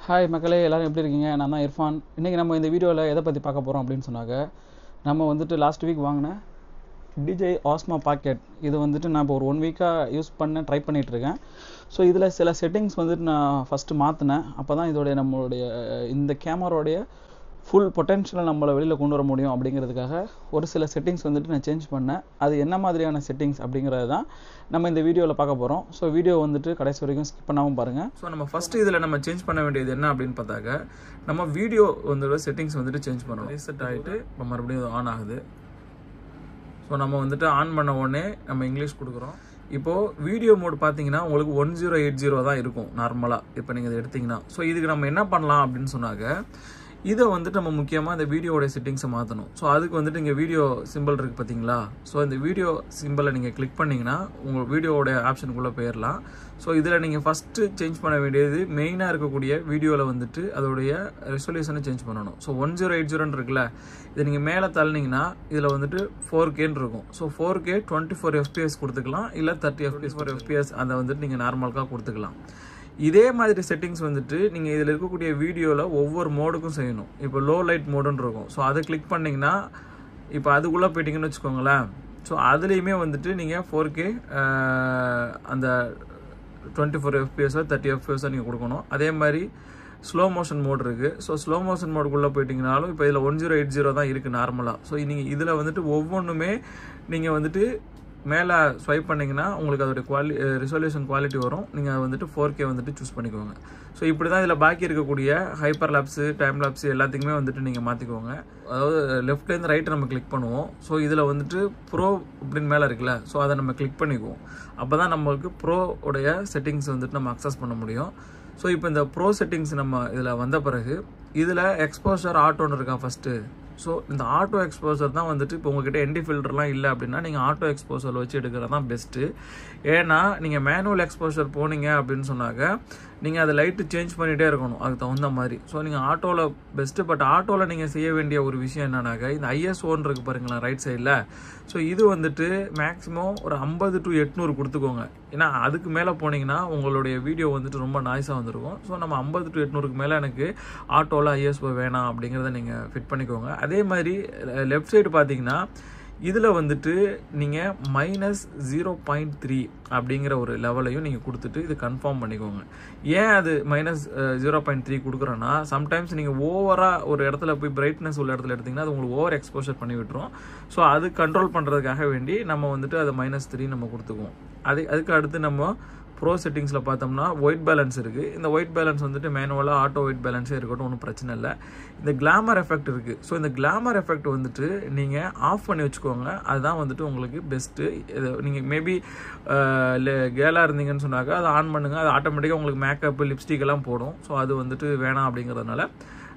Hi மக்களே, எல்லோரும் எப்படி இருக்கீங்க? நான் தான் இர்ஃபான். இன்றைக்கி நம்ம இந்த வீடியோவில் எதை பற்றி பார்க்க போகிறோம் அப்படின்னு சொன்னாங்க, நம்ம வந்துட்டு லாஸ்ட் வீக் வாங்கின DJI Osmo Pocket இது வந்துட்டு நான் இப்போ ஒரு 1 வீக்காக யூஸ் பண்ண ட்ரை பண்ணிகிட்ருக்கேன். ஸோ இதில் சில செட்டிங்ஸ் வந்துட்டு நான் ஃபஸ்ட்டு மாற்றினேன். அப்போ தான் நம்மளுடைய இந்த கேமராவுடைய ஃபுல் பொட்டென்ஷியலை நம்மளை வெளியில் கொண்டு வர முடியும் அப்படிங்கிறதுக்காக ஒரு சில செட்டிங்ஸ் வந்துட்டு நான் சேஞ்ச் பண்ணேன். அது என்ன மாதிரியான செட்டிங்ஸ் அப்படிங்கிறது தான் நம்ம இந்த வீடியோவில் பார்க்க போகிறோம். ஸோ வீடியோ வந்துட்டு கடைசி வரைக்கும் ஸ்கிப் பண்ணாமல் பாருங்கள். ஸோ நம்ம ஃபஸ்ட்டு இதில் நம்ம சேஞ்ச் பண்ண வேண்டியது என்ன அப்படின்னு பார்த்தாக்க, நம்ம வீடியோ வந்துட்டு செட்டிங்ஸ் வந்துட்டு சேஞ்ச் பண்ணணும். ரீசெட் ஆகிட்டு இப்போ மறுபடியும் ஆன் ஆகுது. ஸோ நம்ம வந்துட்டு ஆன் பண்ண உடனே நம்ம இங்கிலீஷ் கொடுக்குறோம். இப்போது வீடியோ மோட் பார்த்தீங்கன்னா உங்களுக்கு 1080 தான் இருக்கும் நார்மலாக. இப்போ நீங்கள் இதை எடுத்திங்கன்னா ஸோ இதுக்கு நம்ம என்ன பண்ணலாம் அப்படின்னு சொன்னாக்க, இதை வந்துட்டு நம்ம முக்கியமாக இந்த வீடியோடைய செட்டிங்ஸை மாற்றணும். ஸோ அதுக்கு வந்துட்டு இங்கே வீடியோ சிம்பிள் இருக்குது பார்த்தீங்களா? ஸோ இந்த வீடியோ சிம்பிளை நீங்கள் கிளிக் பண்ணிங்கன்னா உங்கள் வீடியோவோடைய ஆப்ஷனுக்குள்ளே போயிடலாம். ஸோ இதில் நீங்கள் ஃபஸ்ட்டு சேஞ்ச் பண்ண வேண்டியது மெயினாக இருக்கக்கூடிய வீடியோவில் வந்துட்டு அதோடைய ரெசல்யூஷனை சேஞ்ச் பண்ணணும். ஸோ 1080 இருக்குல்ல, இதை நீங்கள் மேலே தள்ளினீங்கன்னா இதில் வந்துட்டு 4Kன்னு இருக்கும். ஸோ 4K 24 FPS கொடுத்துக்கலாம், இல்லை 30 FPS அதை வந்துட்டு நீங்கள் நார்மலுக்காக கொடுத்துக்கலாம். இதே மாதிரி செட்டிங்ஸ் வந்துட்டு நீங்கள் இதில் இருக்கக்கூடிய வீடியோவில் ஒவ்வொரு மோடுக்கும் செய்யணும். இப்போ லோ லைட் மோடுன்னு இருக்கும். ஸோ அதை கிளிக் பண்ணிங்கன்னா இப்போ அதுக்குள்ளே போயிட்டீங்கன்னு வச்சுக்கோங்களேன். ஸோ அதுலேயுமே வந்துட்டு நீங்கள் 4K அந்த 24 FPS 30 FPS நீங்கள் கொடுக்கணும். அதே மாதிரி ஸ்லோ மோஷன் மோட் இருக்குது. ஸோ ஸ்லோ மோஷன் மோடுக்குள்ளே போயிட்டீங்கனாலும் இப்போ இதில் 1080 தான் இருக்குது நார்மலாக. ஸோ நீங்கள் இதில் வந்துட்டு ஒவ்வொன்றுமே நீங்கள் வந்துட்டு மேலே ஸ்வைப் பண்ணிங்கன்னா உங்களுக்கு அதோடைய ரெசல்யூஷன் குவாலிட்டி வரும். நீங்கள் வந்துட்டு 4K வந்துட்டு சூஸ் பண்ணிக்கோங்க. ஸோ இப்படி தான் இதில் பாக்கி இருக்கக்கூடிய ஹைப்பர் லேப்ஸு, டைம் லேப்ஸு எல்லாத்துக்குமே வந்துட்டு நீங்கள் மாற்றிக்கோங்க. அதாவது லெஃப்ட்லேருந்து ரைட்டு நம்ம கிளிக் பண்ணுவோம். ஸோ இதில் வந்துட்டு ப்ரோ அப்படின்னு மேலே இருக்குல்ல, ஸோ அதை நம்ம கிளிக் பண்ணிக்குவோம். அப்போ தான் நம்மளுக்கு ப்ரோ உடைய செட்டிங்ஸ் வந்துட்டு நம்ம அக்சஸ் பண்ண முடியும். ஸோ இப்போ இந்த ப்ரோ செட்டிங்ஸ் நம்ம இதில் வந்த பிறகு இதில் எக்ஸ்போஷர் ஆட்டோன்னு இருக்கா ஃபஸ்ட்டு. ஸோ இந்த ஆட்டோ எக்ஸ்போசர் தான் வந்துட்டு இப்போ உங்ககிட்ட என்டி ஃபில்டர்லாம் இல்லை அப்படின்னா நீங்கள் ஆட்டோ எக்ஸ்போசர் வச்சு எடுக்கிறது தான் பெஸ்ட்டு. ஏன்னா நீங்கள் மேனுவல் எக்ஸ்போசர் போனீங்க அப்படின்னு சொன்னாக்க நீங்கள் அதை லைட்டு சேஞ்ச் பண்ணிகிட்டே இருக்கணும் அதுக்கு தகுந்த மாதிரி. ஸோ நீங்கள் ஆட்டோவில் பெஸ்ட்டு. பட் ஆட்டோவில் நீங்கள் செய்ய வேண்டிய ஒரு விஷயம் என்னன்னாக்க, இந்த ISOன்னு இருக்குது பாருங்களேன் ரைட் சைடில். ஸோ இது வந்துட்டு மேக்ஸிமம் ஒரு 50 to 800 கொடுத்துக்கோங்க. ஏன்னா அதுக்கு மேலே போனீங்கன்னா உங்களுடைய வீடியோ வந்துட்டு ரொம்ப நாய்ஸாக வந்துருக்கும். ஸோ நம்ம 50 to 800க்கு மேலே எனக்கு ஆட்டோவில் ISO வேணாம் அப்படிங்கிறத நீங்கள் ஃபிட் பண்ணிக்கோங்க. அதே மாதிரி லெஃப்ட் சைடு பார்த்தீங்கன்னா இதில் வந்துட்டு நீங்கள் -0.3 அப்படிங்கிற ஒரு லெவலையும் நீங்கள் கொடுத்துட்டு இது கன்ஃபார்ம் பண்ணிக்கோங்க. ஏன் அது -0.3 கொடுக்குறோன்னா, சம்டைம்ஸ் நீங்கள் ஓவராக ஒரு இடத்துல போய் பிரைட்னஸ் உள்ள இடத்துல எடுத்திங்கன்னா அது உங்களுக்கு ஓவர் எக்ஸ்போஷர் பண்ணி விட்டுரும். ஸோ அது கண்ட்ரோல் பண்ணுறதுக்காக வேண்டி நம்ம வந்துட்டு அதை -3 நம்ம கொடுத்துக்குவோம். அதுக்கு அடுத்து நம்ம ப்ரோ செட்டிங்ஸில் பார்த்தோம்னா ஒயிட் பேலன்ஸ் இருக்குது. இந்த ஒயிட் பேலன்ஸ் வந்துட்டு மேனுவலாக ஆட்டோ ஒயிட் பேலன்ஸே இருக்கட்டும், ஒன்றும் பிரச்சனை இல்லை. இந்த கிளாமர் எஃபெக்ட் இருக்குது. ஸோ இந்த கிளாமர் எஃபெக்ட் வந்துட்டு நீங்கள் ஆஃப் பண்ணி வச்சுக்கோங்க. அதுதான் வந்துட்டு உங்களுக்கு பெஸ்ட்டு. இது நீங்கள் மேபி கேலாக இருந்தீங்கன்னு சொன்னாக்க அதை ஆன் பண்ணுங்கள். அது ஆட்டோமேட்டிக்காக உங்களுக்கு மேக்கப்பு, லிப்ஸ்டிக் எல்லாம் போடும். ஸோ அது வந்துட்டு வேணாம் அப்படிங்கிறதுனால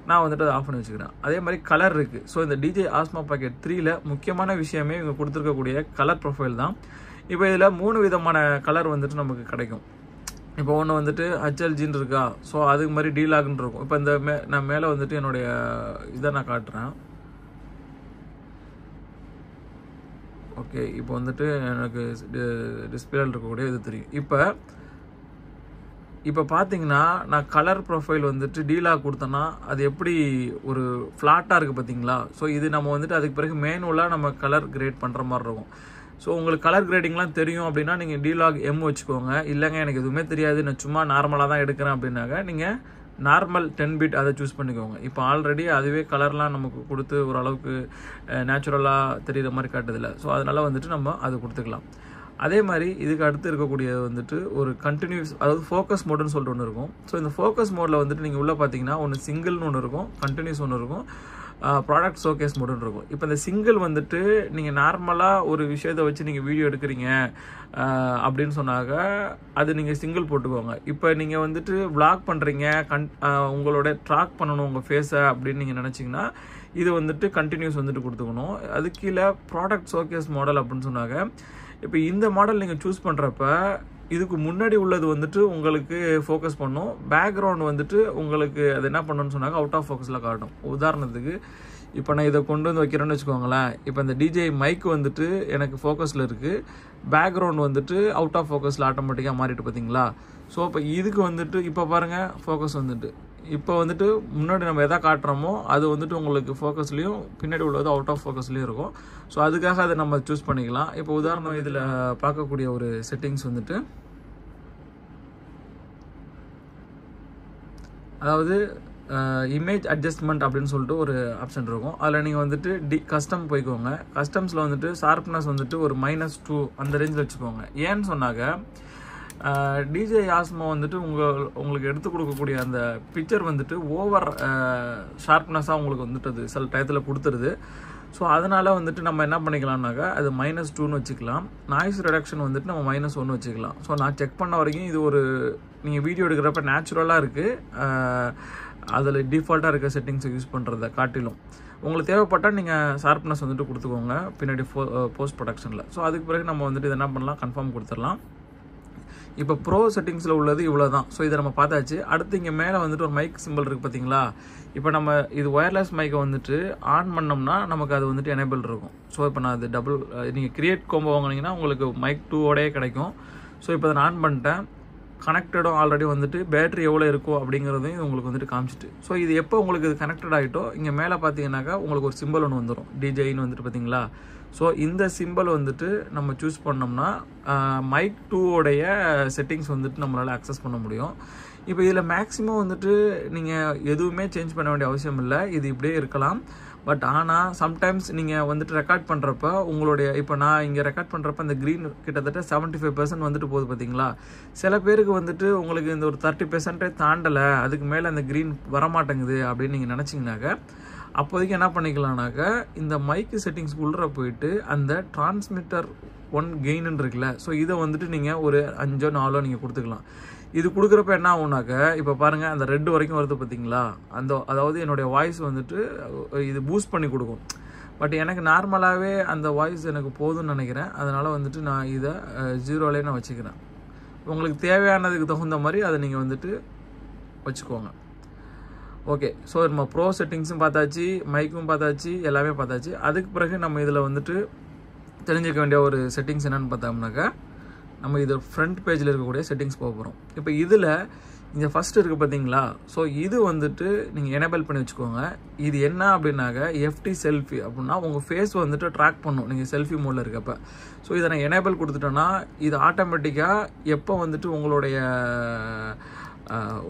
நான் வந்துட்டு அதை ஆஃப் பண்ணி வச்சுக்கிறேன். அதே மாதிரி கலர் இருக்குது. ஸோ இந்த DJI Osmo Pocket 3ல் முக்கியமான விஷயமே இவங்க கொடுத்துருக்கக்கூடிய கலர் ப்ரொஃபைல் தான். இப்போ இதில் 3 விதமான கலர் வந்துட்டு நமக்கு கிடைக்கும். இப்போ ஒன்று வந்துட்டு HLGன்னு இருக்கா, ஸோ அதுக்கு மாதிரி டீலாக்னு இருக்கும். இப்போ இந்த நான் மேலே வந்துட்டு என்னுடைய இதை நான் காட்டுறேன். ஓகே, இப்போ வந்துட்டு எனக்கு டிஸ்பிளேல இருக்கக்கூடிய இது தெரியும். இப்போ பார்த்தீங்கன்னா நான் கலர் ப்ரொஃபைல் வந்துட்டு டீலாக் கொடுத்தேன்னா அது எப்படி ஒரு ஃப்ளாட்டாக இருக்குது பார்த்தீங்களா? ஸோ இது நம்ம வந்துட்டு அதுக்கு பிறகு மேனுவலாக நம்ம கலர் கிரேட் பண்ணுற மாதிரி இருக்கும். ஸோ உங்களுக்கு கலர் கிரேடிங்லாம் தெரியும் அப்படின்னா நீங்கள் டீலாக் M வச்சுக்கோங்க. இல்லைங்க எனக்கு எதுவுமே தெரியாது, நான் சும்மா நார்மலாக தான் எடுக்கிறேன் அப்படின்னாக்க நீங்கள் நார்மல் 10 பிட் அதை சூஸ் பண்ணிக்கோங்க. இப்போ ஆல்ரெடி அதுவே கலர்லாம் நமக்கு கொடுத்து ஓரளவுக்கு நேச்சுரலாக தெரிகிற மாதிரி காட்டுதில்லை. ஸோ அதனால் வந்துட்டு நம்ம அது கொடுத்துக்கலாம். அதே மாதிரி இதுக்கு அடுத்து இருக்கக்கூடியது வந்துட்டு ஒரு கண்டினியூஸ், அதாவது ஃபோக்கஸ் மோடுன்னு சொல்லிட்டு ஒன்று இருக்கும். ஸோ இந்த ஃபோக்கஸ் மோடில் வந்துட்டு நீங்கள் உள்ளே பார்த்தீங்கன்னா ஒன்று சிங்கிள்னு ஒன்று இருக்கும், கண்டினியூஸ் ஒன்று இருக்கும், ப்ராடக்ட் ஷோகேஸ் மோடுன்னு இருக்கும். இப்போ இந்த சிங்கிள் வந்துட்டு நீங்கள் நார்மலாக ஒரு விஷயத்தை வச்சு நீங்கள் வீடியோ எடுக்கிறீங்க அப்படின்னு சொன்னாக்க அது நீங்கள் சிங்கிள் போட்டுக்கோங்க. இப்போ நீங்கள் வந்துட்டு vlog பண்ணுறீங்க, உங்களோட ட்ராக் பண்ணணும் உங்கள் ஃபேஸை அப்படின்னு நீங்கள் நினச்சிங்கன்னா இது வந்துட்டு கண்டினியூஸ் வந்துட்டு கொடுத்துக்கணும். அது கீழே ப்ராடக்ட் ஷோகேஸ் மாடல் அப்படின்னு சொன்னாங்க. இப்போ இந்த மாடல் நீங்கள் சூஸ் பண்ணுறப்ப இதுக்கு முன்னாடி உள்ளது வந்துட்டு உங்களுக்கு ஃபோக்கஸ் பண்ணும், பேக்ரவுண்ட் வந்துட்டு உங்களுக்கு அது என்ன பண்ணணும்னு சொன்னாங்க அவுட் ஆஃப் ஃபோக்கஸில் காட்டும். உதாரணத்துக்கு இப்போ நான் இதை கொண்டு வந்து வைக்கிறேன்னு வச்சுக்கோங்களேன். இப்போ இந்த DJI மைக் வந்துட்டு எனக்கு ஃபோக்கஸில் இருக்குது, பேக்ரவுண்ட் வந்துட்டு அவுட் ஆஃப் ஃபோக்கஸில் ஆட்டோமேட்டிக்காக மாறிட்டு பார்த்தீங்களா? ஸோ இப்போ இதுக்கு வந்துட்டு இப்போ பாருங்கள் ஃபோக்கஸ் வந்துட்டு இப்போ வந்துட்டு முன்னாடி நம்ம எதை காட்டுறோமோ அது வந்துட்டு உங்களுக்கு ஃபோக்கஸ்லேயும் பின்னாடி உள்ளது அவுட் ஆஃப் ஃபோக்கஸ்லேயும் இருக்கும். ஸோ அதுக்காக அதை நம்ம சூஸ் பண்ணிக்கலாம். இப்போ உதாரணம் இதில் பார்க்கக்கூடிய ஒரு செட்டிங்ஸ் வந்துட்டு, அதாவது இமேஜ் அட்ஜஸ்ட்மெண்ட் அப்படின்னு சொல்லிட்டு ஒரு ஆப்ஷன் இருக்கும். அதில் நீங்கள் வந்துட்டு கஸ்டம் போய்க்கோங்க. கஸ்டம்ஸில் வந்துட்டு ஷார்ப்னஸ் வந்துட்டு ஒரு -2 அந்த ரேஞ்சில் வச்சுக்கோங்க. ஏன்னு சொன்னாங்க, டிஜே ஆஸ்மோ வந்துட்டு உங்களுக்கு எடுத்து கொடுக்கக்கூடிய அந்த பிக்சர் வந்துட்டு ஓவர் ஷார்ப்னஸாக உங்களுக்கு வந்துட்டு அது சில டயத்தில் கொடுத்துருது. ஸோ அதனால் வந்துட்டு நம்ம என்ன பண்ணிக்கலாம்னாக்கா அது -2ன்னு வச்சுக்கலாம். நாய்ஸ் ரிடக்ஷன் வந்துட்டு நம்ம -1 வச்சுக்கலாம். ஸோ நான் செக் பண்ண வரைக்கும் இது ஒரு நீங்கள் வீடியோ எடுக்கிறப்ப நேச்சுரலாக இருக்குது. அதில் டிஃபால்ட்டாக இருக்க செட்டிங்ஸை யூஸ் பண்ணுறத காட்டிலும் உங்களுக்கு தேவைப்பட்டால் நீங்கள் ஷார்ப்னஸ் வந்துட்டு கொடுத்துக்கோங்க பின்னாடி போஸ்ட் ப்ரொடக்ஷனில். ஸோ அதுக்கு பிறகு நம்ம வந்துட்டு இது என்ன பண்ணலாம், கன்ஃபார்ம் கொடுத்துடலாம். இப்போ ப்ரோ செட்டிங்ஸில் உள்ளது இவ்வளோ தான். ஸோ இதை நம்ம பார்த்தாச்சு. அடுத்து இங்கே மேலே வந்துட்டு ஒரு மைக் சிம்பிள் இருக்குது பார்த்தீங்களா. இப்போ நம்ம இது ஒயர்லெஸ் மைக்கை வந்துட்டு ஆன் பண்ணோம்னா நமக்கு அது வந்துட்டு எனேபிள் இருக்கும். ஸோ இப்போ நான் அது நீங்கள் கிரியேட் கோம்போ வாங்கினீங்கன்னா உங்களுக்கு மைக் 2ஓடையே கிடைக்கும். ஸோ இப்போ அதை நான் ஆன் பண்ணிட்டேன். கனெக்டடும் ஆல்ரெடி வந்துட்டு பேட்டரி எவ்வளோ இருக்கோ அப்படிங்கிறதையும் உங்களுக்கு வந்துட்டு காமிச்சிட்டு. ஸோ இது எப்போ உங்களுக்கு இது கனெக்டட் ஆகிட்டோ இங்கே மேலே பார்த்தீங்கன்னாக்கா உங்களுக்கு ஒரு சிம்பிள் ஒன்று வந்துடும், டிஜேன்னு வந்துட்டு பார்த்தீங்களா. ஸோ இந்த சிம்பிள் வந்துட்டு நம்ம சூஸ் பண்ணோம்னா மைக் 2ஓடைய செட்டிங்ஸ் வந்துட்டு நம்மளால் அக்சஸ் பண்ண முடியும். இப்போ இதில் மேக்ஸிமம் வந்துட்டு நீங்கள் எதுவுமே சேஞ்ச் பண்ண வேண்டிய அவசியம் இல்லை, இது இப்படியே இருக்கலாம். பட் ஆனால் சம்டைம்ஸ் நீங்கள் வந்துட்டு ரெக்கார்ட் பண்ணுறப்ப உங்களுடைய இப்போ நான் இங்கே ரெக்கார்ட் பண்ணுறப்ப இந்த க்ரீன் கிட்டத்தட்ட 75% வந்துட்டு போகுது பார்த்தீங்களா. சில பேருக்கு வந்துட்டு உங்களுக்கு இந்த ஒரு 30% தாண்டலை, அதுக்கு மேலே அந்த க்ரீன் வரமாட்டேங்குது அப்படின்னு நீங்கள் நினச்சிங்கனாக்க அப்போதைக்கு என்ன பண்ணிக்கலாம்னாக்க இந்த மைக்கு செட்டிங்ஸ்குள்ளே போயிட்டு அந்த டிரான்ஸ்மிட்டர் 1 கெயின்னு இருக்குல்ல. ஸோ இதை வந்துட்டு நீங்கள் ஒரு 5 4 நீங்கள் கொடுத்துக்கலாம். இது கொடுக்குறப்ப என்ன ஆகுனாக்க இப்போ பாருங்கள் அந்த ரெட் வரைக்கும் வருது பார்த்தீங்களா. அதாவது என்னுடைய வாய்ஸ் வந்துட்டு இது பூஸ்ட் பண்ணி கொடுக்கும். பட் எனக்கு நார்மலாகவே அந்த வாய்ஸ் எனக்கு போதும்னு நினைக்கிறேன். அதனால் வந்துட்டு நான் இதை 0லேயே நான் வச்சுக்கிறேன். உங்களுக்கு தேவையானதுக்கு தகுந்த மாதிரி அதை நீங்கள் வந்துட்டு வச்சுக்கோங்க. ஓகே. ஸோ நம்ம ப்ரோ செட்டிங்ஸும் பார்த்தாச்சு, மைக்கும் பார்த்தாச்சு, எல்லாமே பார்த்தாச்சு. அதுக்கு பிறகு நம்ம இதில் வந்துட்டு தெரிஞ்சுக்க வேண்டிய ஒரு செட்டிங்ஸ் என்னென்னு பார்த்தோம்னாக்கா நம்ம இது ஃப்ரண்ட் பேஜில் இருக்கக்கூடிய செட்டிங்ஸ் போக போகிறோம். இப்போ இதில் இங்கே ஃபஸ்ட்டு இருக்குது பார்த்தீங்களா. ஸோ இது வந்துட்டு நீங்கள் எனேபிள் பண்ணி வச்சுக்கோங்க. இது என்ன அப்படின்னாக்க எஃப்டி செல்ஃபி அப்படின்னா உங்கள் ஃபேஸ் வந்துட்டு ட்ராக் பண்ணும் நீங்கள் செல்ஃபி மோடில் இருக்கப்போ. ஸோ இதை நான் எனேபிள் கொடுத்துட்டேன்னா இது ஆட்டோமேட்டிக்காக எப்போ வந்துட்டு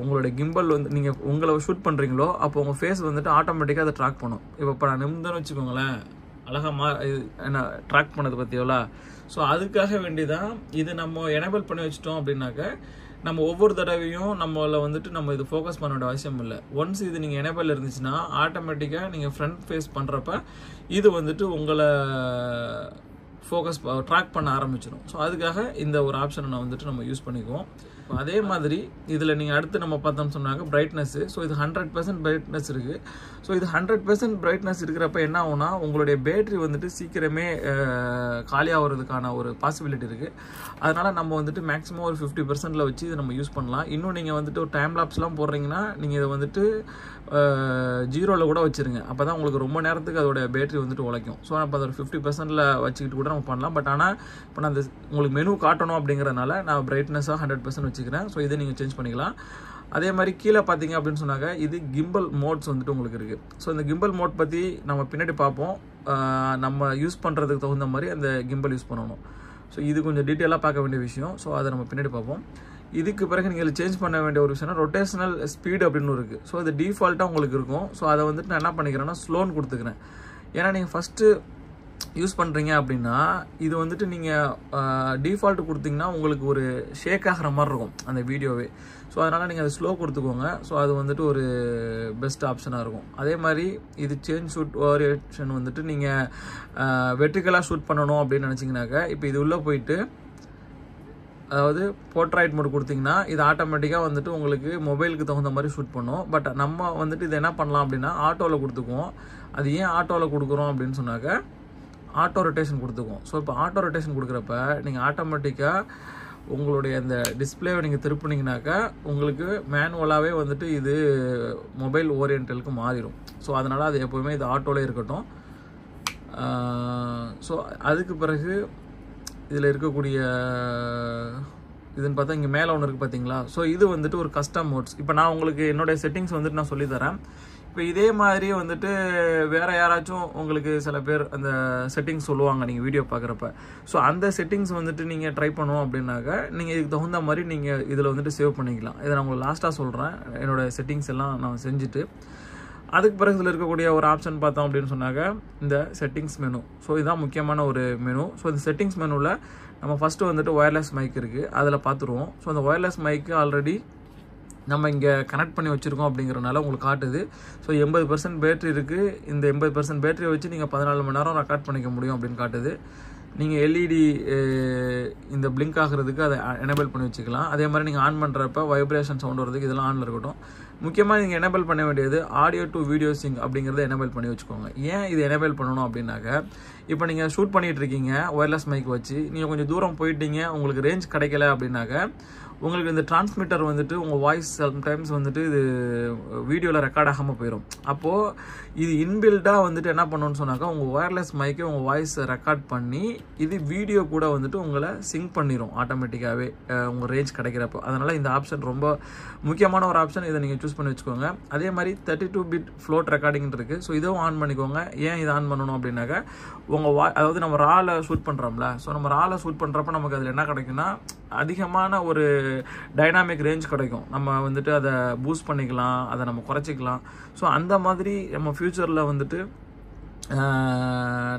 உங்களுடைய கிம்பல் வந்து நீங்கள் உங்களை ஷூட் பண்ணுறீங்களோ அப்போ உங்கள் ஃபேஸ் வந்துட்டு ஆட்டோமேட்டிக்காக அதை ட்ராக் பண்ணும். இப்போ நான் நிமிந்தன்னு வச்சுக்கோங்களேன், அழகாக என்ன ட்ராக் பண்ணது பற்றியோலா. ஸோ அதுக்காக வேண்டிதான் இது நம்ம எனேபிள் பண்ணி வச்சிட்டோம் அப்படின்னாக்க நம்ம ஒவ்வொரு தடவையும் நம்மள வந்துட்டு நம்ம இது ஃபோக்கஸ் பண்ண வேண்டிய அவசியம் இல்லை. ஒன்ஸ் இது நீங்கள் எனேபிள் இருந்துச்சுன்னா ஆட்டோமேட்டிக்காக நீங்கள் ஃப்ரண்ட் ஃபேஸ் பண்ணுறப்ப இது வந்துட்டு உங்களை ஃபோக்கஸ் ட்ராக் பண்ண ஆரம்பிச்சிடும். ஸோ அதுக்காக இந்த ஒரு ஆப்ஷனை நான் வந்துட்டு நம்ம யூஸ் பண்ணிக்குவோம். அதே மாதிரி இதில் நீங்கள் அடுத்து நம்ம பார்த்தோம்னு சொன்னாங்க பிரைட்னஸ்ஸு. ஸோ இது 100% பிரைட்னஸ் இருக்குது. ஸோ இது 100% பிரைட்னஸ் இருக்கிறப்ப என்ன ஆகுனா உங்களுடைய பேட்டரி வந்துட்டு சீக்கிரமே காலியாகிறதுக்கான ஒரு பாசிபிலிட்டி இருக்குது. அதனால் நம்ம வந்துட்டு மேக்ஸிமம் ஒரு 50%ல் வச்சு இதை நம்ம யூஸ் பண்ணலாம். இன்னும் நீங்கள் வந்துட்டு ஒரு டைம் லாப்ஸ்லாம் போடுறீங்கன்னா நீங்கள் இதை வந்துட்டு 0ல் கூட வச்சுருங்க. அப்போ தான் உங்களுக்கு ரொம்ப நேரத்துக்கு அதோட பேட்டரி வந்துட்டு உழைக்கும். ஸோ அப்போ அதை ஒரு 50%ல் வச்சுக்கிட்டு கூட நம்ம பண்ணலாம். பட் ஆனால் இப்போ நான் உங்களுக்கு மெனு காட்டணும் அப்படிங்கிறதுனால நான் பிரைட்னஸாக 100% வச்சுக்கிறேன். ஸோ இதை நீங்கள் சேஞ்ச் பண்ணிக்கலாம். அதே மாதிரி கீழே பார்த்தீங்க அப்படின்னு சொன்னாங்க இது கிம்பல் மோட்ஸ் வந்துட்டு உங்களுக்கு இருக்குது. ஸோ இந்த கிம்பல் மோட் பற்றி நம்ம பின்னாடி பார்ப்போம். நம்ம யூஸ் பண்ணுறதுக்கு தகுந்த மாதிரி அந்த கிம்பல் யூஸ் பண்ணணும். ஸோ இது கொஞ்சம் டீட்டெயிலாக பார்க்க வேண்டிய விஷயம். ஸோ அதை நம்ம பின்னாடி பார்ப்போம். இதுக்கு பிறகு நீங்கள் சேஞ்ச் பண்ண வேண்டிய ஒரு விஷயம்னா ரொட்டேஷனல் ஸ்பீடு அப்படின்னு இருக்குது. ஸோ அது டிஃபால்ட்டாக உங்களுக்கு இருக்கும். ஸோ அதை வந்துட்டு நான் என்ன பண்ணிக்கிறேன்னா ஸ்லோன்னு கொடுத்துக்கிறேன். ஏன்னா நீங்கள் ஃபஸ்ட்டு யூஸ் பண்ணுறீங்க அப்படின்னா இது வந்துட்டு நீங்கள் டிஃபால்ட் கொடுத்தீங்கன்னா உங்களுக்கு ஒரு ஷேக் ஆகிற மாதிரி இருக்கும் அந்த வீடியோவே. ஸோ அதனால் நீங்கள் அதை ஸ்லோ கொடுத்துக்கோங்க. ஸோ அது வந்துட்டு ஒரு பெஸ்ட் ஆப்ஷனாக இருக்கும். அதே மாதிரி இது சேஞ்ச் ஷூட் ஓரியேஷன் வந்துட்டு நீங்கள் வெர்டிகலாக ஷூட் பண்ணணும் அப்படின்னு நினச்சிங்கனாக்கா இப்போ இது உள்ளே போயிட்டு அதாவது போர்ட்ரைட் மோட் கொடுத்தீங்கன்னா இது ஆட்டோமேட்டிக்காக வந்துட்டு உங்களுக்கு மொபைலுக்கு தகுந்த மாதிரி ஷூட் பண்ணும். பட் நம்ம வந்துட்டு இது என்ன பண்ணலாம் அப்படின்னா ஆட்டோவில் கொடுத்துக்குவோம். அது ஏன் ஆட்டோவில் கொடுக்குறோம் அப்படின்னு சொன்னாக்க ஆட்டோ ரொட்டேஷன் கொடுத்துக்குவோம். ஸோ இப்போ ஆட்டோ ரொட்டேஷன் கொடுக்குறப்ப நீங்கள் ஆட்டோமேட்டிக்காக உங்களுடைய அந்த டிஸ்பிளேவை நீங்கள் திருப்பினீங்கனாக்கா உங்களுக்கு மேனுவலாகவே வந்துட்டு இது மொபைல் ஓரியன்டலுக்கு மாறிடும். ஸோ அதனால் அது எப்போவுமே இது ஆட்டோவில் இருக்கட்டும். ஸோ அதுக்கு பிறகு இதில் இருக்கக்கூடிய இதுன்னு பார்த்தா இங்கே மேலே ஒன்று இருக்குது பார்த்தீங்களா. ஸோ இது வந்துட்டு ஒரு கஸ்டம் மோட்ஸ். இப்போ நான் உங்களுக்கு என்னுடைய செட்டிங்ஸ் வந்துட்டு நான் சொல்லித்தரேன். இப்போ இதே மாதிரி வந்துட்டு வேறு யாராச்சும் உங்களுக்கு சில பேர் அந்த செட்டிங்ஸ் சொல்லுவாங்க நீங்கள் வீடியோ பார்க்குறப்ப. ஸோ அந்த செட்டிங்ஸ் வந்துட்டு நீங்கள் ட்ரை பண்ணணும் அப்படின்னாக்க நீங்கள் இதுக்கு தகுந்த மாதிரி நீங்கள் இதில் வந்துட்டு சேவ் பண்ணிக்கலாம். இதை நான் உங்களுக்கு லாஸ்ட்டாக சொல்கிறேன். என்னோடய செட்டிங்ஸ் எல்லாம் நான் செஞ்சுட்டு அதுக்கு பிறகு இதில் இருக்கக்கூடிய ஒரு ஆப்ஷன் பார்த்தோம் அப்படின்னு சொன்னாக்க இந்த செட்டிங்ஸ் மெனு. ஸோ இதுதான் முக்கியமான ஒரு மெனு. ஸோ இந்த செட்டிங்ஸ் மெனுவில் நம்ம ஃபஸ்ட்டு வந்துட்டு ஒயர்லெஸ் மைக் இருக்குது, அதில் பார்த்துருவோம். ஸோ அந்த ஒயர்லெஸ் மைக்கு ஆல்ரெடி நம்ம இங்கே கனெக்ட் பண்ணி வச்சுருக்கோம் அப்படிங்கிறனால உங்களுக்கு காட்டுது. ஸோ 80% பேட்ரி இருக்குது. இந்த 80% பேட்டரியை வச்சு நீங்கள் 14 மணி நேரம் ரெக்கார்ட் பண்ணிக்க முடியும் அப்படின்னு காட்டுது. நீங்கள் எல்இடி இந்த பிளிங்க் ஆகிறதுக்கு அதை எனேபிள் பண்ணி வச்சுக்கலாம். அதே மாதிரி நீங்கள் ஆன் பண்ணுறப்ப வைப்ரேஷன் சவுண்ட் வரதுக்கு இதெல்லாம் ஆனில் இருக்கட்டும். முக்கியமாக நீங்கள் எனேபிள் பண்ண வேண்டியது ஆடியோ டு வீடியோ சிங்க் அப்படிங்கிறத எனேபிள் பண்ணி வச்சுக்கோங்க. ஏன் இது எனேபிள் பண்ணணும் அப்படின்னாக்க, இப்போ நீங்கள் ஷூட் பண்ணிகிட்டு இருக்கீங்க ஒயர்லெஸ் மைக் வச்சு, நீங்கள் கொஞ்சம் தூரம் போயிட்டீங்க, உங்களுக்கு ரேஞ்ச் கிடைக்கல அப்படின்னாக்க உங்களுக்கு இந்த டிரான்ஸ்மிட்டர் வந்துட்டு உங்கள் வாய்ஸ் சம்டைம்ஸ் வந்துட்டு இது வீடியோவில் ரெக்கார்ட் ஆகாமல் போயிடும். அப்போது இது இன்பில்டாக வந்துட்டு என்ன பண்ணணும்னு சொன்னாக்கா உங்கள் ஒயர்லெஸ் மைக்கை உங்கள் வாய்ஸை ரெக்கார்ட் பண்ணி இது வீடியோ கூட வந்துட்டு உங்களை சிங்க் பண்ணிடும் ஆட்டோமேட்டிக்காகவே உங்கள் ரேஞ்ச் கிடைக்கிறப்போ. அதனால் இந்த ஆப்ஷன் ரொம்ப முக்கியமான ஒரு ஆப்ஷன். இதை நீங்கள் சூஸ் பண்ணி வச்சுக்கோங்க. அதே மாதிரி 32 பிட் ஃப்ளோட் ரெக்கார்டிங் இருக்குது. ஸோ இதுவும் ஆன் பண்ணிக்கோங்க. ஏன் இதை ஆன் பண்ணணும் அப்படின்னாக்கா உங்கள் அதாவது நம்ம ரால ஷூட் பண்ணுறோம்ல, ஸோ நம்ம ரால ஷூட் பண்ணுறப்ப நமக்கு அதில் என்ன கிடைக்குன்னா அதிகமான ஒரு டைனாமிக் ரேஞ்ச் கிடைக்கும். நம்ம வந்துட்டு அதை பூஸ்ட் பண்ணிக்கலாம், அதை நம்ம குறைச்சிக்கலாம். ஸோ அந்த மாதிரி நம்ம ஃப்யூச்சரில் வந்துட்டு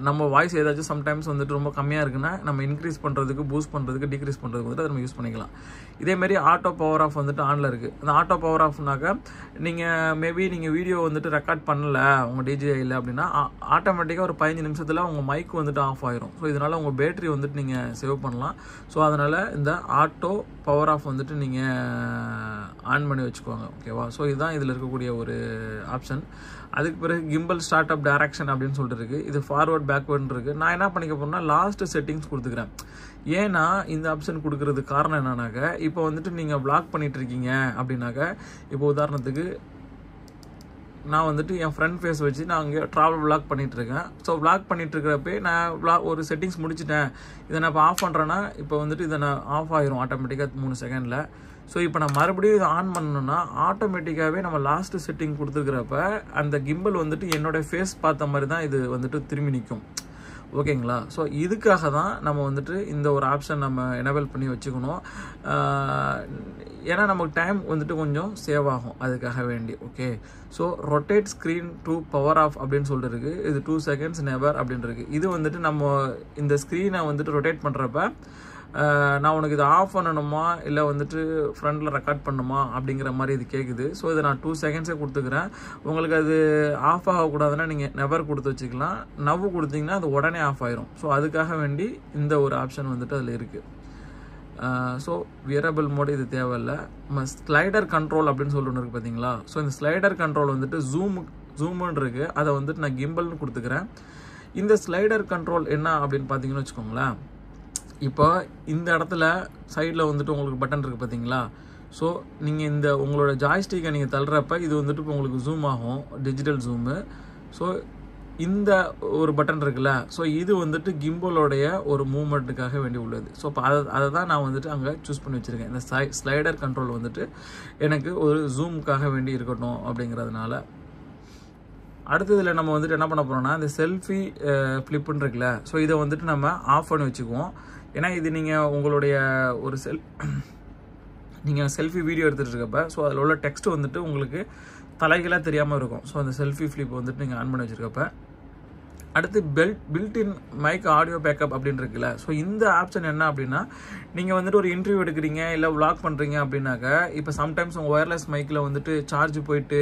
நம்ம வாய்ஸ் ஏதாச்சும் சம்டைம்ஸ் வந்துட்டு ரொம்ப கம்மியாக இருக்குன்னா நம்ம இன்க்ரீஸ் பண்ணுறதுக்கு, பூஸ்ட் பண்ணுறதுக்கு, டிக்ரீஸ் பண்ணுறதுக்கு வந்துட்டு அதை நம்ம யூஸ் பண்ணிக்கலாம். இதேமாரி ஆட்டோ பவர் ஆஃப் வந்துட்டு ஆனில் இருக்குது. அந்த ஆட்டோ பவர் ஆஃப்னாக்கா நீங்கள் மேபி நீங்கள் வீடியோ வந்துட்டு ரெக்கார்ட் பண்ணல உங்கள் டிஜிஐயில் அப்படின்னா ஆட்டோமேட்டிக்காக ஒரு 15 நிமிஷத்தில் உங்கள் மைக் வந்துட்டு ஆஃப் ஆயிரும். ஸோ இதனால் உங்கள் பேட்டரி வந்துட்டு நீங்கள் சேவ் பண்ணலாம். ஸோ அதனால் இந்த ஆட்டோ பவர் ஆஃப் வந்துட்டு நீங்கள் ஆன் பண்ணி வச்சுக்கோங்க. ஓகேவா. ஸோ இதுதான் இதில் இருக்கக்கூடிய ஒரு ஆப்ஷன். அதுக்கு பிறகு கிம்பல் ஸ்டார்ட் அப் டைரக்ஷன் அப்படின்னு சொல்லிட்டு இருக்குது. இது ஃபார்வர்ட் பேக்வேர்டு இருக்குது. நான் என்ன பண்ணிக்க போகிறேன்னா லாஸ்ட் செட்டிங்ஸ் கொடுத்துக்கிறேன். ஏன்னா இந்த ஆப்ஷன் கொடுக்கறதுக்கு காரணம் என்னன்னாக்க, இப்போ வந்துட்டு நீங்கள் விளாக் பண்ணிட்டு இருக்கீங்க அப்படின்னாக்க, இப்போ உதாரணத்துக்கு நான் வந்துட்டு என் ஃப்ரண்ட் ஃபேஸ் வச்சு நான் அங்கே ட்ராவல் விளாக் பண்ணிகிட்ருக்கேன். ஸோ விளாக் பண்ணிகிட்ருக்கிறப்பே நான் ஒரு செட்டிங்ஸ் முடிச்சுட்டேன். இதை நான் இப்போ ஆஃப் பண்ணுறேன்னா இப்போ வந்துட்டு இதை நான் ஆஃப் ஆயிரும் ஆட்டோமேட்டிக்காக 3 செகண்டில். ஸோ இப்போ நான் மறுபடியும் இதை ஆன் பண்ணணும்னா ஆட்டோமேட்டிக்காகவே நம்ம லாஸ்ட்டு செட்டிங் கொடுத்துருக்கிறப்ப அந்த கிம்பல் வந்துட்டு என்னோடய ஃபேஸ் பார்த்த மாதிரி தான் இது வந்துட்டு திரும்பி நிற்கும். ஓகேங்களா. ஸோ இதுக்காக தான் நம்ம வந்துட்டு இந்த ஒரு ஆப்ஷன் நம்ம எனேபிள் பண்ணி வச்சுக்கணும். ஏன்னா நமக்கு டைம் வந்துட்டு கொஞ்சம் சேவ் ஆகும் அதுக்காக வேண்டி. Okay. So rotate screen to power off அப்படின்னு சொல்லிட்டு இருக்குது. இது 2 செகண்ட்ஸ் நெவர் அப்படின்னு இருக்குது. இது வந்துட்டு நம்ம இந்த ஸ்க்ரீனை வந்துட்டு ரொட்டேட் பண்ணுறப்ப நான் உனக்கு இதை ஆஃப் பண்ணணுமா இல்லை வந்துட்டு ஃப்ரண்டில் ரெக்கார்ட் பண்ணணுமா அப்படிங்கிற மாதிரி இது கேட்குது. ஸோ இதை நான் 2 செகண்ட்ஸே கொடுத்துக்கிறேன். உங்களுக்கு அது ஆஃப் ஆகக்கூடாதுன்னா நீங்கள் நெவர் கொடுத்து வச்சுக்கலாம். நவ்வு கொடுத்தீங்கன்னா அது உடனே ஆஃப் ஆயிரும். ஸோ அதுக்காக வேண்டி இந்த ஒரு ஆப்ஷன் வந்துட்டு அதில் இருக்குது. ஸோ வியரபிள் மோடு இது தேவையில்லை. நம்ம ஸ்லைடர் கண்ட்ரோல் அப்படின்னு சொல்லிட்டு ஒன்று இருக்குது பார்த்தீங்களா. ஸோ இந்த ஸ்லைடர் கண்ட்ரோல் வந்துட்டு ஜூமுன்னு இருக்குது. அதை வந்துட்டு நான் கிம்பல்னு கொடுத்துக்கிறேன். இந்த ஸ்லைடர் கண்ட்ரோல் என்ன அப்படின்னு பார்த்தீங்கன்னு வச்சுக்கோங்களேன். இப்போ இந்த இடத்துல சைடில் வந்துட்டு உங்களுக்கு பட்டன் இருக்குது பார்த்தீங்களா. ஸோ நீங்கள் இந்த உங்களோட ஜாய்ஸ்டிக்கை நீங்கள் தள்ளுறப்ப இது வந்துட்டு இப்போ உங்களுக்கு ஜூம் ஆகும், டிஜிட்டல் ஜூமு. ஸோ இந்த ஒரு பட்டன் இருக்குல்ல, ஸோ இது வந்துட்டு கிம்பலோடைய ஒரு மூவ்மெண்ட்டுக்காக வேண்டி உள்ளது. ஸோ இப்போ அதை தான் நான் வந்துட்டு அங்கே சூஸ் பண்ணி வச்சுருக்கேன். இந்த ஸ்லைடர் கண்ட்ரோல் வந்துட்டு எனக்கு ஒரு ஜூமுக்காக வேண்டி இருக்கட்டும் அப்படிங்கிறதுனால. அடுத்ததில் நம்ம வந்துட்டு என்ன பண்ண போகிறோம்னா இந்த செல்ஃபி ஃப்ளிப்புன்னு இருக்குல்ல, ஸோ இதை வந்துட்டு நம்ம ஆஃப் பண்ணி வச்சுக்குவோம். ஏன்னா இது நீங்கள் உங்களுடைய ஒரு நீங்கள் செல்ஃபி வீடியோ எடுத்துகிட்டு இருக்கப்ப ஸோ அதில் உள்ள டெக்ஸ்ட் வந்துட்டு உங்களுக்கு தலைகளாக தெரியாமல் இருக்கும். ஸோ அந்த செல்ஃபி ஃப்ளிப் வந்துட்டு நீங்கள் ஆன் பண்ணி வச்சுருக்கப்ப அடுத்து பில்ட்-இன் மைக் ஆடியோ பேக்கப் அப்படின்னு இருக்குல்ல. ஸோ இந்த ஆப்ஷன் என்ன அப்படின்னா நீங்கள் வந்துட்டு ஒரு இன்டர்வியூ எடுக்கிறீங்க இல்லை விளாக் பண்ணுறீங்க அப்படின்னாக்க இப்போ சம்டைம்ஸ் உங்கள் ஒயர்லெஸ் மைக்கில் வந்துட்டு சார்ஜ் போயிட்டு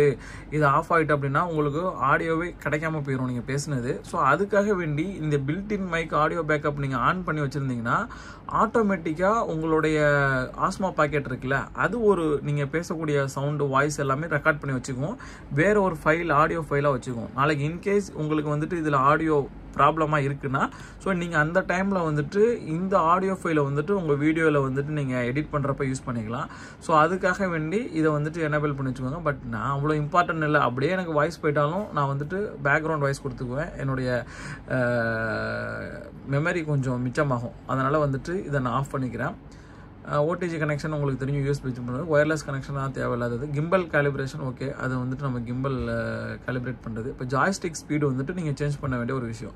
இது ஆஃப் ஆகிட்டு அப்படின்னா உங்களுக்கு ஆடியோவே கிடைக்காம போயிடும் நீங்கள் பேசுனது. ஸோ அதுக்காக வேண்டி இந்த பில்ட்-இன் மைக் ஆடியோ பேக்கப் நீங்கள் ஆன் பண்ணி வச்சுருந்தீங்கன்னா ஆட்டோமேட்டிக்காக உங்களுடைய ஆஸ்மா பாக்கெட் இருக்குல்ல, அது ஒரு நீங்கள் பேசக்கூடிய சவுண்டு வாய்ஸ் எல்லாமே ரெக்கார்ட் பண்ணி வச்சுக்குவோம். வேறு ஒரு ஃபைல் ஆடியோ ஃபைலாக வச்சுக்குவோம். நாளைக்கு இன்கேஸ் உங்களுக்கு வந்துட்டு இதில் ஆடியோ ப்ராப்ளமாக இருக்குன்னா ஸோ நீங்கள் அந்த டைமில் வந்துட்டு இந்த ஆடியோ ஃபைலை வந்துட்டு உங்கள் வீடியோவில் வந்துட்டு நீங்கள் எடிட் பண்ணுறப்ப யூஸ் பண்ணிக்கலாம். ஸோ அதுக்காக வேண்டி இதை வந்துட்டு எனேபிள் பண்ணி வச்சுக்கோங்க. பட் நான் அவ்வளோ இம்பார்ட்டன்ட் இல்லை. அப்படியே எனக்கு வாய்ஸ் போயிட்டாலும் நான் வந்துட்டு பேக்ரவுண்ட் வாய்ஸ் கொடுத்துக்குவேன். என்னுடைய மெமரி கொஞ்சம் மிச்சமாகும். அதனால் வந்துட்டு இதை நான் ஆஃப் பண்ணிக்கிறேன். ஓடிஜி கனெக்ஷன் உங்களுக்கு தெரியும், யூஎஸ்பி பண்ணுறது. ஒயர்லெஸ் கனெக்ஷன் தான் தேவையில்லாதது. கிம்பல் கேலிப்ரேஷன் ஓகே, அதை வந்துட்டு நம்ம கிம்பல் கேலிப்ரேட் பண்ணுறது. இப்போ ஜாய்ஸ்டிக் ஸ்பீடு வந்துட்டு நீங்கள் சேஞ்ச் பண்ண வேண்டிய ஒரு விஷயம்.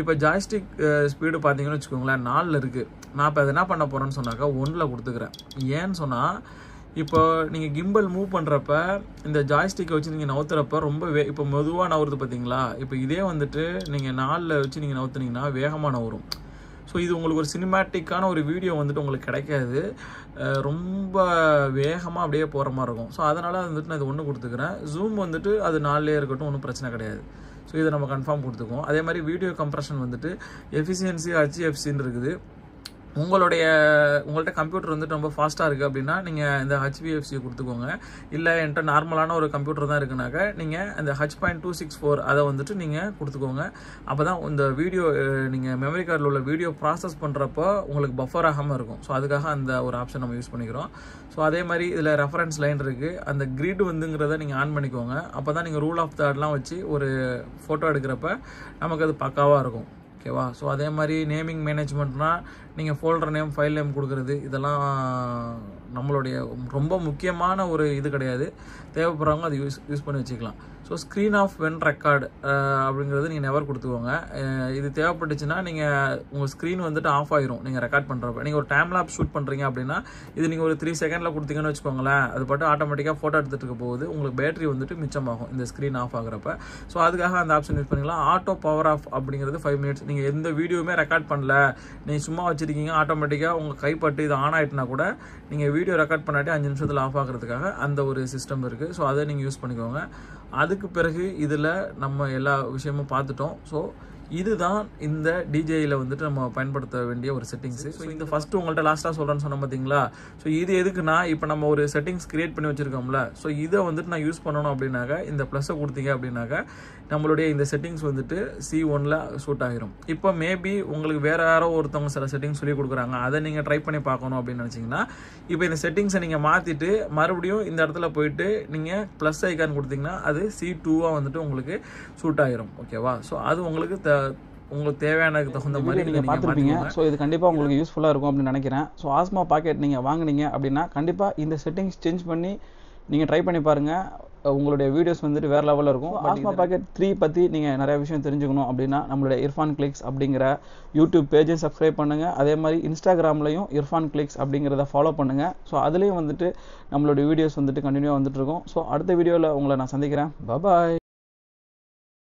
இப்போ ஜாய்ஸ்டிக் ஸ்பீடு பார்த்தீங்கன்னு வச்சுக்கோங்களேன், 4 இருக்குது. நான் இப்போ அதை என்ன பண்ண போகிறேன்னு சொன்னாக்கா 1 கொடுத்துக்கிறேன். ஏன்னு சொன்னால், இப்போ நீங்கள் கிம்பல் மூவ் பண்ணுறப்ப இந்த ஜாய்ஸ்டிக்கை வச்சு நீங்கள் நவுத்துறப்ப ரொம்ப இப்போ மெதுவாக நவுறுது பார்த்தீங்களா. இப்போ இதே வந்துட்டு நீங்கள் 4 வச்சு நீங்கள் நவுத்துனீங்கன்னா வேகமாக நவரும். ஸோ இது உங்களுக்கு ஒரு சினிமேட்டிக்கான ஒரு வீடியோ வந்துட்டு உங்களுக்கு கிடைக்காது, ரொம்ப வேகமாக அப்படியே போகிற மாதிரி இருக்கும். ஸோ அதனால் வந்துட்டு நான் இது 1 கொடுத்துக்கிறேன். ஜூம் வந்துட்டு அது 4லே இருக்கட்டும், ஒன்றும் பிரச்சனை கிடையாது. ஸோ இதை நம்ம கன்ஃபார்ம் கொடுத்துக்குவோம். அதே மாதிரி வீடியோ கம்ப்ரெஷன் வந்துட்டு எஃபிஷியன்சி HFCன்னு இருக்குது. உங்கள்கிட்ட கம்ப்யூட்டர் வந்துட்டு ரொம்ப ஃபாஸ்ட்டாக இருக்குது அப்படின்னா நீங்கள் இந்த HVFC கொடுத்துக்கோங்க. இல்லை என்கிட்ட நார்மலான ஒரு கம்ப்யூட்டர் தான் இருக்குனாக்கா நீங்கள் இந்த H.264 அதை வந்துட்டு நீங்கள் கொடுத்துக்கோங்க. அப்போ தான் இந்த வீடியோ நீங்கள் மெமரி கார்டில் உள்ள வீடியோ ப்ராசஸ் பண்ணுறப்போ உங்களுக்கு பஃபர் ஆகாமல் இருக்கும். ஸோ அதுக்காக அந்த ஒரு ஆப்ஷன் நம்ம யூஸ் பண்ணிக்கிறோம். ஸோ அதே மாதிரி இதில் ரெஃபரன்ஸ் லைன் இருக்குது, அந்த கிரிட் வந்துங்கிறத நீங்கள் ஆன் பண்ணிக்கோங்க. அப்போ தான் நீங்கள் ரூல் ஆஃப் தார்ட்லாம் வச்சு ஒரு ஃபோட்டோ எடுக்கிறப்ப நமக்கு அது பக்காவாக இருக்கும். ஓகேவா. ஸோ அதே மாதிரி நேமிங் மேனேஜ்மெண்ட்னால் நீங்கள் ஃபோல்டர் நேம், ஃபைல் நேம் கொடுக்குறது, இதெல்லாம் நம்மளுடைய ரொம்ப முக்கியமான ஒரு இது கிடையாது. தேவைப்படுறவங்க அது யூஸ் பண்ணி வச்சுக்கலாம். So screen off when record அப்படிங்கிறது நீங்கள் நெவர் கொடுத்துக்கோங்க. இது தேவைப்பட்டுச்சுன்னா நீங்கள் உங்கள் ஸ்க்ரீன் வந்துட்டு ஆஃப் ஆயிரும் நீங்கள் ரெக்கார்ட் பண்ணுறப்ப. நீங்கள் ஒரு டைம் லேப்ஸ் ஷூட் பண்ணுறீங்க அப்படின்னா இது நீங்கள் ஒரு 3 செகண்டில் கொடுத்தீங்கன்னு வச்சுக்கோங்களேன், அது பாட்டு ஆட்டோமேட்டிக்காக ஃபோட்டோ எடுத்துகிட்டு இருக்க போகுது, உங்களுக்கு பேட்டரி வந்துட்டு மிச்சமாகும் இந்த ஸ்க்ரீன் ஆஃப் ஆகிறப்ப. ஸோ அதுக்காக அந்த ஆப்ஷன் யூஸ் பண்ணிக்கலாம். ஆட்டோ பவர் ஆஃப் அப்படிங்கிறது 5 மினிட்ஸ். நீங்கள் எந்த வீடியோவுமே ரெக்கார்ட் பண்ணல, நீங்கள் சும்மா வச்சுருக்கீங்க, ஆட்டோமேட்டிக்காக உங்கள் கைப்பட்டு இது ஆன் ஆகிட்டுனா கூட நீங்கள் வீடியோ ரெக்கார்ட் பண்ணாட்டி 5 நிமிஷத்தில் ஆஃப் ஆகிறதுக்காக அந்த ஒரு சிஸ்டம் இருக்குது. ஸோ அதை நீங்கள் யூஸ் பண்ணிக்கோங்க. அதுக்கு பிறகு இதில் நம்ம எல்லா விஷயமும் பார்த்துட்டோம். ஸோ இதுதான் இந்த டிஜேயில் வந்துட்டு நம்ம பயன்படுத்த வேண்டிய ஒரு செட்டிங்ஸு. ஸோ இந்த ஃபஸ்ட்டு உங்கள்கிட்ட லாஸ்ட்டாக சொல்கிறேன்னு சொன்ன பார்த்தீங்களா. ஸோ இது எதுக்குன்னா, இப்போ நம்ம ஒரு செட்டிங்ஸ் கிரியேட் பண்ணி வச்சுருக்கோம்ல, ஸோ இதை வந்துட்டு நான் யூஸ் பண்ணணும் அப்படின்னாக்கா இந்த ப்ளஸ்ஸை கொடுத்தீங்க அப்படின்னாக்கா நம்மளுடைய இந்த செட்டிங்ஸ் வந்துட்டு C1ல் சூட் ஆகிரும். இப்போ மேபி உங்களுக்கு வேறு யாரோ ஒருத்தவங்க சில செட்டிங்ஸ் சொல்லி கொடுக்குறாங்க, அதை நீங்கள் ட்ரை பண்ணி பார்க்கணும் அப்படின்னு நினச்சிங்கன்னா இப்போ இந்த செட்டிங்ஸை நீங்கள் மாற்றிட்டு மறுபடியும் இந்த இடத்துல போயிட்டு நீங்கள் ப்ளஸ் ஐக்கான் கொடுத்தீங்கன்னா அது C2வாக வந்துட்டு உங்களுக்கு சூட் ஆகிரும். ஓகேவா. ஸோ அது உங்களுக்கு தேவையானதுக்கு தகுந்த மாதிரி நீங்கள் பார்த்துருப்பீங்க. ஸோ இது கண்டிப்பாக உங்களுக்கு யூஸ்ஃபுல்லாக இருக்கும் அப்படின்னு நினைக்கிறேன். ஸோ ஆஸ்மா பாக்கெட் நீங்கள் வாங்கினீங்க அப்படின்னா கண்டிப்பாக இந்த செட்டிங்ஸ் சேஞ்ச் பண்ணி நீங்கள் ட்ரை பண்ணி பாருங்கள். உங்களுடைய வீடியோஸ் வந்துட்டு வேறு லெவலில் இருக்கும். ஆஸ்மா பாக்கெட் 3 பற்றி நீங்கள் நிறைய விஷயம் தெரிஞ்சுக்கணும் அப்படின்னா நம்மளுடைய இர்ஃபான் கிளிக்ஸ் அப்படிங்கிற யூடியூப் பேஜை சப்ஸ்கிரைப் பண்ணுங்கள். அதே மாதிரி இன்ஸ்டாகிராம்லையும் இர்ஃபான் கிளிக்ஸ் அப்படிங்கிறத ஃபாலோ பண்ணுங்கள். ஸோ அதுலேயும் வந்துட்டு நம்மளுடைய வீடியோஸ் வந்துட்டு கண்டினியூவாக வந்துட்டு இருக்கும். ஸோ அடுத்த வீடியோவில் உங்களை நான் சந்திக்கிறேன். பாய்.